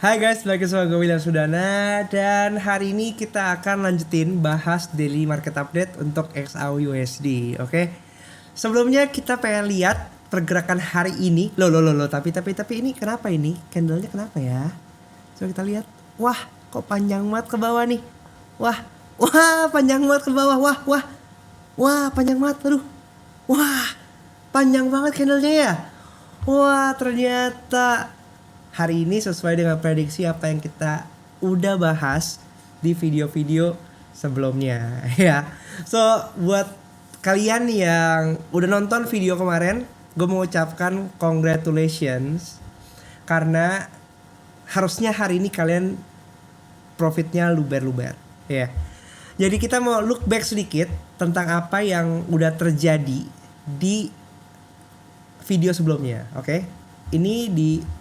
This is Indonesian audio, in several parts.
Hai guys, balik sama gue William Sudana. Dan hari ini kita akan lanjutin bahas daily market update untuk XAUUSD. Oke. Sebelumnya kita pengen lihat pergerakan hari ini. Loh, tapi ini kenapa ini? Candlenya kenapa ya? Coba kita lihat. Wah, kok panjang banget ke bawah nih. Wah, panjang banget ke bawah. Wah, panjang banget. Aduh. Wah, panjang banget candlenya ya. Wah, ternyata hari ini sesuai dengan prediksi apa yang kita udah bahas di video-video sebelumnya ya. So buat kalian yang udah nonton video kemarin, gue mau ucapkan congratulations karena harusnya hari ini kalian profitnya luber-luber ya. Jadi kita mau look back sedikit tentang apa yang udah terjadi di video sebelumnya, oke? Ini di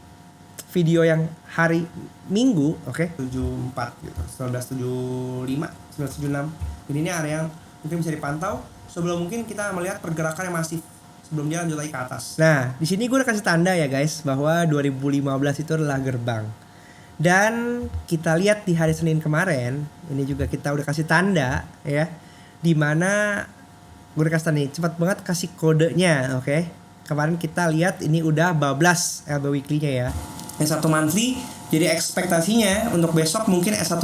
video yang hari Minggu, oke? 74 gitu, 1975, 1976. Jadi ini area yang mungkin bisa dipantau sebelum mungkin kita melihat pergerakan yang masif sebelum dia lanjut lagi ke atas. Nah, di sini gue udah kasih tanda ya guys bahwa 2015 itu adalah gerbang. Dan kita lihat di hari Senin kemarin, ini juga kita udah kasih tanda ya, dimana gue udah kasih tanda nih, cepat banget kasih kodenya, oke? Kemarin kita lihat ini udah bablas LB weekly-nya ya. Yang satu monthly, jadi ekspektasinya untuk besok mungkin S1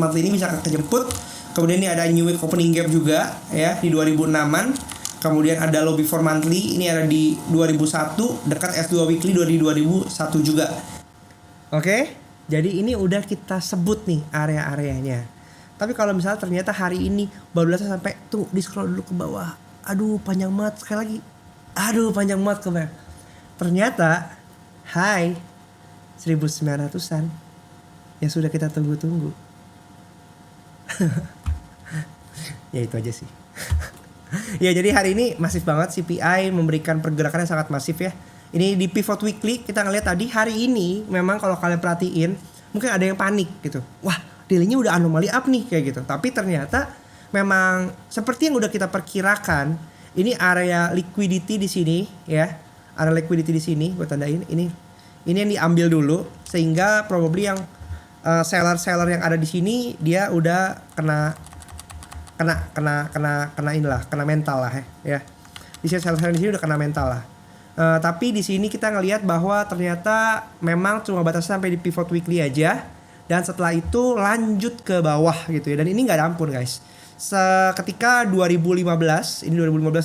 monthly ini bisa kejemput. Kemudian ini ada new week opening gap juga ya di 2006-an. Kemudian ada low before monthly, ini ada di 2001, dekat S2 weekly di 2001 juga. Oke, jadi ini udah kita sebut nih area-areanya. Tapi kalau misalnya ternyata hari ini baru sampai tuh di scroll dulu ke bawah. Aduh, panjang banget sekali lagi. Aduh, panjang banget ke bawah. Ternyata hai 1900-an yang sudah kita tunggu-tunggu. Ya itu aja sih. Ya jadi hari ini masif banget, CPI memberikan pergerakan yang sangat masif ya. Ini di pivot weekly kita ngeliat tadi hari ini memang kalau kalian perhatiin mungkin ada yang panik gitu. Wah, daily-nya udah anomali up nih kayak gitu. Tapi ternyata memang seperti yang udah kita perkirakan, ini area liquidity di sini ya. Area liquidity di sini gue tandain ini yang diambil dulu sehingga probably yang seller yang ada di sini dia udah kena mental lah ya. Di sini seller di sini udah kena mental lah. Tapi di sini kita ngelihat bahwa ternyata memang cuma batas sampai di pivot weekly aja dan setelah itu lanjut ke bawah gitu ya. Dan ini nggak ada ampun guys. Ketika 2015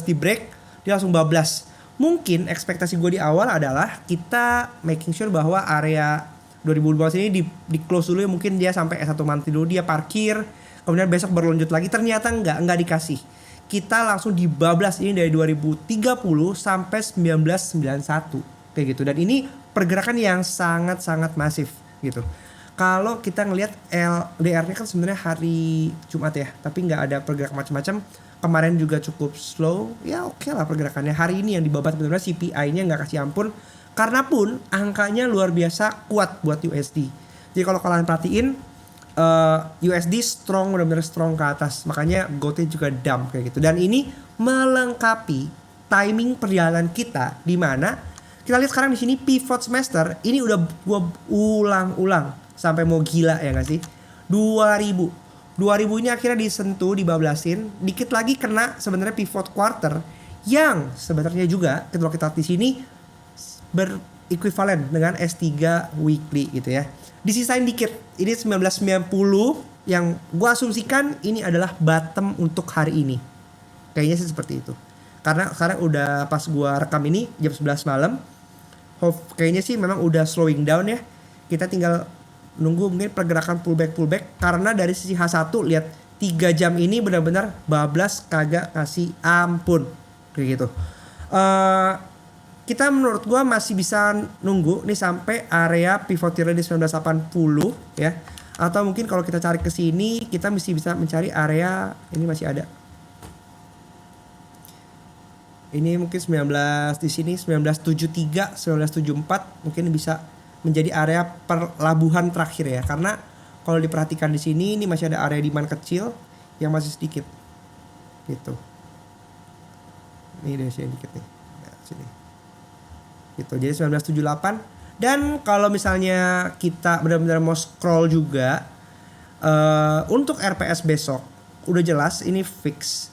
di break dia langsung bablas. Mungkin ekspektasi gue di awal adalah kita making sure bahwa area 2015 ini di close dulu ya, mungkin dia sampai S1 monthly dulu dia parkir, kemudian besok berlanjut lagi. Ternyata enggak dikasih. Kita langsung dibablas ini dari 2030 sampai 1991 kayak gitu. Dan ini pergerakan yang sangat-sangat masif gitu. Kalau kita ngelihat LDR-nya kan sebenarnya hari Jumat ya, tapi nggak ada pergerakan macam-macam. Kemarin juga cukup slow, ya oke lah pergerakannya. Hari ini yang dibabat benar-benar CPI-nya nggak kasih ampun, karena pun angkanya luar biasa kuat buat USD. Jadi kalau kalian perhatiin USD strong, benar-benar strong ke atas, makanya GOT juga dump kayak gitu. Dan ini melengkapi timing perjalanan kita, di mana kita lihat sekarang di sini pivot semester ini udah gua ulang-ulang sampai mau gila ya nggak sih? 2000 ini akhirnya disentuh, dibablasin, dikit lagi kena sebenarnya pivot quarter yang sebenarnya juga kalau kita lihat di sini berekuivalen dengan S3 weekly gitu ya. Disisain dikit, ini 1990 yang gua asumsikan ini adalah bottom untuk hari ini. Kayaknya sih seperti itu. Karena sekarang udah pas gua rekam ini jam 11 malam. Kayaknya sih memang udah slowing down ya. Kita tinggal nunggu mungkin pergerakan pullback karena dari sisi H1 lihat 3 jam ini benar-benar bablas kagak kasih ampun kayak gitu. Kita menurut gua masih bisa nunggu nih sampai area pivot area di 1980 ya. Atau mungkin kalau kita cari ke sini kita masih bisa mencari area ini masih ada. Ini mungkin 19 di sini 1973, 1974 mungkin bisa menjadi area pelabuhan terakhir ya, karena kalau diperhatikan di sini ini masih ada area demand kecil yang masih sedikit gitu. Ini dari sini dikit nih, nah, sini gitu. Jadi 1978 Dan kalau misalnya kita benar-benar mau scroll juga, untuk RPS besok udah jelas ini fix.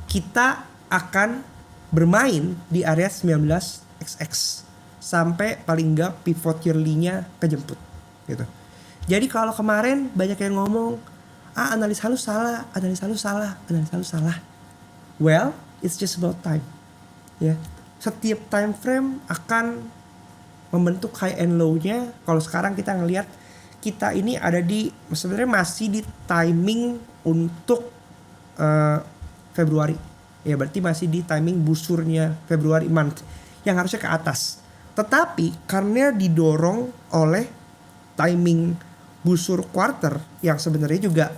Kita akan bermain di area 19xx sampai paling enggak pivot yearly-nya kejemput gitu. Jadi kalau kemarin banyak yang ngomong, analis halus salah, analis halus salah, analis halus salah. Well, it's just about time. Ya. Setiap time frame akan membentuk high and low-nya. Kalau sekarang kita ngelihat kita ini ada di sebenarnya masih di timing untuk Februari. Ya berarti masih di timing busurnya Februari month yang harusnya ke atas. Tetapi karena didorong oleh timing busur quarter yang sebenarnya juga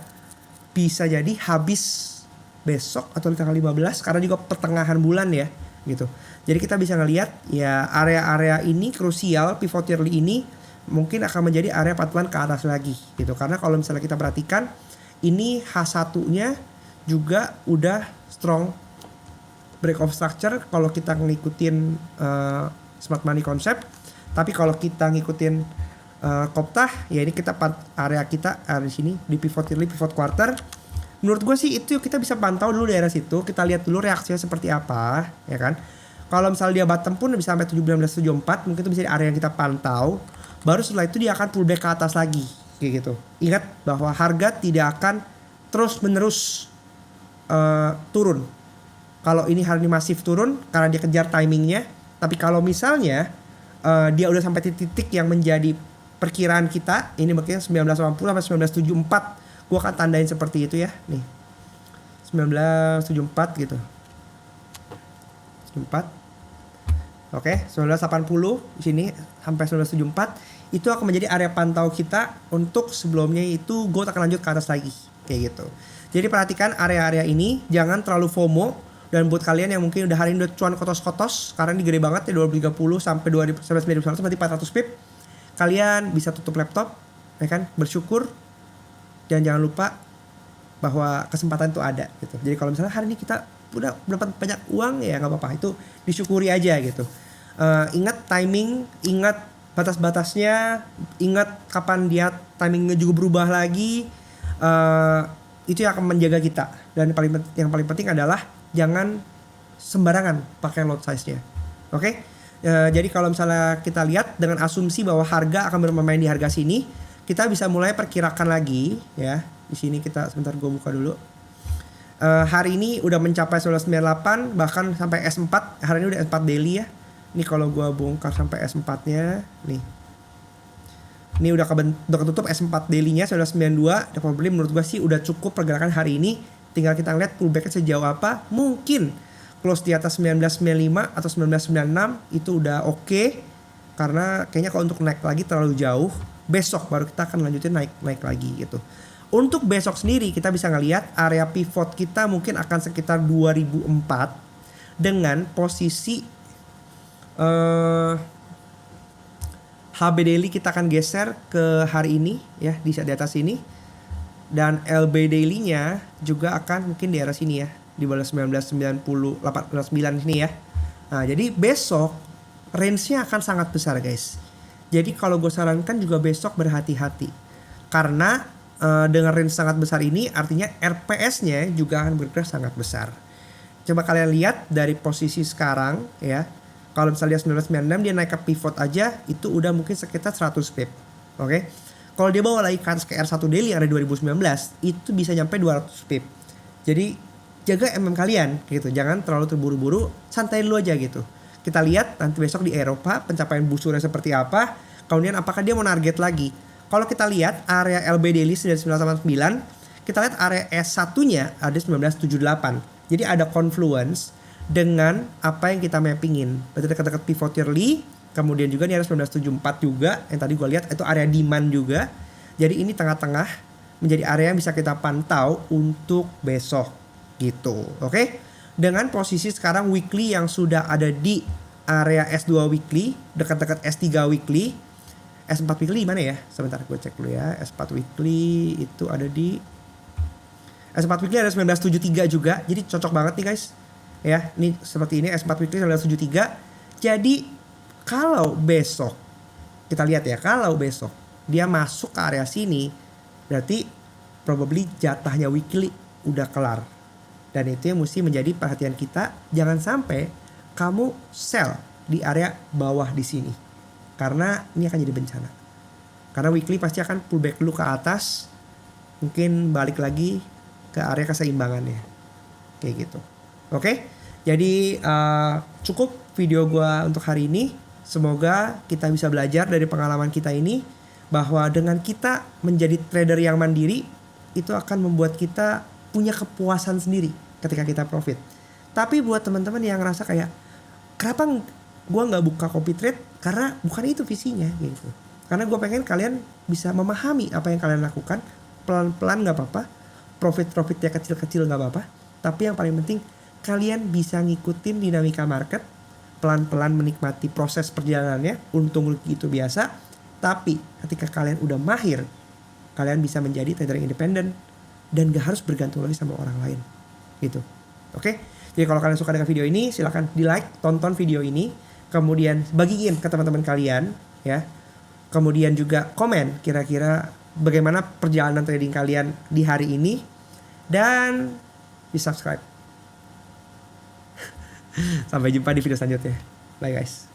bisa jadi habis besok atau di tanggal 15 karena juga pertengahan bulan ya gitu. Jadi kita bisa ngelihat ya area-area ini krusial, pivot yearly ini mungkin akan menjadi area patuhan ke atas lagi gitu. Karena kalau misalnya kita perhatikan ini H1-nya juga udah strong break of structure kalau kita ngikutin smart money concept. Tapi kalau kita ngikutin Koptah ya ini kita area kita di sini di pivot yearly, pivot quarter. Menurut gue sih itu kita bisa pantau dulu daerah situ, kita lihat dulu reaksinya seperti apa, ya kan. Kalau misalnya dia bottom pun bisa sampai 17.74, mungkin itu bisa di area yang kita pantau. Baru setelah itu dia akan pullback ke atas lagi, kayak gitu. Ingat bahwa harga tidak akan terus menerus turun. Kalau ini hari ini masif turun karena dia kejar timingnya. Tapi kalau misalnya dia udah sampai titik yang menjadi perkiraan kita, ini mungkin 1980 sampai 1974. Gua akan tandain seperti itu ya, nih 1974 gitu, 74, oke 1980 di sini sampai 1974 itu akan menjadi area pantau kita untuk sebelumnya itu gold akan lanjut ke atas lagi kayak gitu. Jadi perhatikan area-area ini, jangan terlalu FOMO. Dan buat kalian yang mungkin udah hari ini udah cuan kotos-kotos, karena ini gede banget ya 2030 sampai 1900 berarti 400 pip, kalian bisa tutup laptop, ya kan, bersyukur. Dan jangan lupa bahwa kesempatan itu ada gitu. Jadi kalau misalnya hari ini kita udah dapat banyak uang ya nggak apa-apa, itu disyukuri aja gitu. Ingat timing, ingat batas-batasnya, ingat kapan dia timingnya juga berubah lagi. Itu yang akan menjaga kita. Dan yang paling penting adalah jangan sembarangan pakai lot size-nya. Oke? Jadi kalau misalnya kita lihat dengan asumsi bahwa harga akan bermain di harga sini, kita bisa mulai perkirakan lagi ya. Di sini kita sebentar gue buka dulu. Hari ini udah mencapai 1998 bahkan sampai S4. Hari ini udah S4 daily ya. Ini kalau gue bongkar sampai S4-nya nih. Ini udah ketutup S4 daily-nya 1992. Dan probably menurut gue sih udah cukup pergerakan hari ini. Tinggal kita lihat pullback-nya sejauh apa. Mungkin close di atas 1995 atau 1996 itu udah oke. Karena kayaknya kalau untuk naik lagi terlalu jauh. Besok baru kita akan lanjutin naik lagi gitu. Untuk besok sendiri kita bisa ngelihat area pivot kita mungkin akan sekitar 2004 dengan posisi HB daily kita akan geser ke hari ini ya di atas ini, dan LB daily-nya juga akan mungkin di area sini ya di bawah 1990 809 sini ya. Nah, jadi besok range-nya akan sangat besar guys. Jadi kalau gue sarankan juga besok berhati-hati. Karena dengan range sangat besar ini artinya RPS-nya juga akan bergerak sangat besar. Coba kalian lihat dari posisi sekarang ya. Kalau misalnya 1996 dia naik ke pivot aja itu udah mungkin sekitar 100 pip. Oke. Kalau dia bawa lagi ke R1 daily yang ada 2019 itu bisa nyampe 200 pip. Jadi jaga kalian gitu. Jangan terlalu terburu-buru, santai dulu aja gitu. Kita lihat nanti besok di Eropa pencapaian busurnya seperti apa. Kemudian apakah dia mau target lagi. Kalau kita lihat area LB daily 1989, kita lihat area S1-nya ada 1978. Jadi ada confluence dengan apa yang kita mappingin. Berarti dekat-dekat pivot yearly, kemudian juga ini area 1974 juga yang tadi gue lihat itu area demand juga. Jadi ini tengah-tengah menjadi area yang bisa kita pantau untuk besok gitu. Oke? Dengan posisi sekarang weekly yang sudah ada di area S2 weekly, dekat-dekat S3 weekly. S4 weekly mana ya? Sebentar gue cek dulu ya. S4 weekly itu ada di S4 weekly ada 1973 juga. Jadi cocok banget nih guys. Ya, ini seperti ini S4 weekly 1973. Jadi kalau besok kita lihat ya, kalau besok dia masuk ke area sini, berarti probably jatahnya weekly udah kelar. Dan itu yang mesti menjadi perhatian kita. Jangan sampai kamu sell di area bawah di sini, karena ini akan jadi bencana. Karena weekly pasti akan pullback dulu ke atas, mungkin balik lagi ke area keseimbangannya, kayak gitu. Oke, jadi cukup video gua untuk hari ini. Semoga kita bisa belajar dari pengalaman kita ini, bahwa dengan kita menjadi trader yang mandiri, itu akan membuat kita punya kepuasan sendiri ketika kita profit. Tapi buat teman-teman yang ngerasa kayak, kenapa gue nggak buka copy trade? Karena bukan itu visinya gitu. Karena gue pengen kalian bisa memahami apa yang kalian lakukan. Pelan-pelan gak apa-apa, profitnya kecil-kecil gak apa-apa. Tapi yang paling penting, kalian bisa ngikutin dinamika market, pelan-pelan menikmati proses perjalanannya. Untung rugi itu biasa. Tapi ketika kalian udah mahir, kalian bisa menjadi trader yang independen dan gak harus bergantung lagi sama orang lain gitu. Oke? Jadi kalau kalian suka dengan video ini, silahkan di like, tonton video ini, kemudian bagiin ke teman-teman kalian ya. Kemudian juga komen kira-kira bagaimana perjalanan trading kalian di hari ini, dan di subscribe. Sampai jumpa di video selanjutnya. Bye guys.